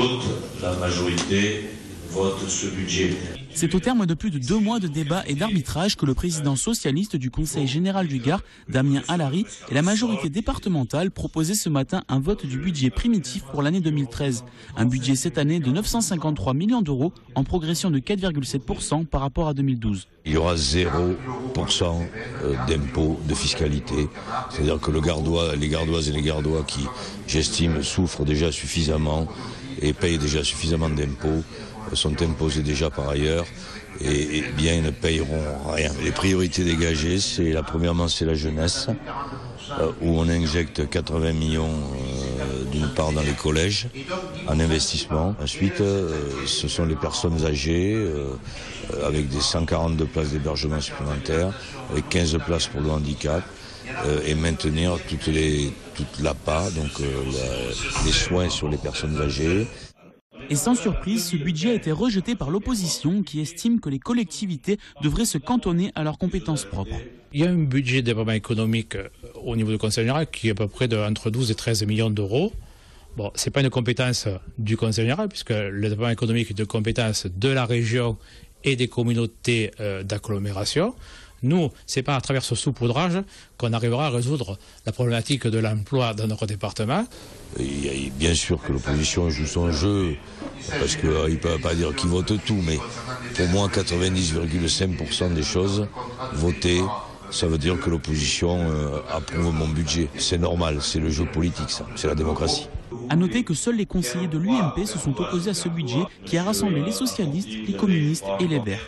toute la majorité vote ce budget. C'est au terme de plus de 2 mois de débats et d'arbitrage que le président socialiste du Conseil général du Gard, Damien Alary, et la majorité départementale proposaient ce matin un vote du budget primitif pour l'année 2013. Un budget cette année de 953 millions d'euros, en progression de 4,7% par rapport à 2012. Il y aura 0% d'impôt de fiscalité. C'est-à-dire que les Gardoises et les Gardois qui, j'estime, souffrent déjà suffisamment et payent déjà suffisamment d'impôts, sont imposés déjà par ailleurs et bien ils ne payeront rien. Les priorités dégagées, premièrement c'est la jeunesse, où on injecte 80 millions d'une part dans les collèges en investissement. Ensuite, ce sont les personnes âgées avec des 142 places d'hébergement supplémentaires, avec 15 places pour le handicap. Et maintenir toute l'APA, donc les soins sur les personnes âgées. Et sans surprise, ce budget a été rejeté par l'opposition qui estime que les collectivités devraient se cantonner à leurs compétences propres. Il y a un budget de développement économique au niveau du Conseil général qui est à peu près entre 12 et 13 millions d'euros. Bon, ce n'est pas une compétence du Conseil général puisque le développement économique est une compétence de la région et des communautés d'agglomération. Nous, ce n'est pas à travers ce saupoudrage qu'on arrivera à résoudre la problématique de l'emploi dans notre département. Bien sûr que l'opposition joue son jeu, parce qu'il ne peut pas dire qu'il vote tout, mais pour moi, 90,5% des choses votées, ça veut dire que l'opposition approuve mon budget. C'est normal, c'est le jeu politique, ça, c'est la démocratie. A noter que seuls les conseillers de l'UMP se sont opposés à ce budget qui a rassemblé les socialistes, les communistes et les Verts.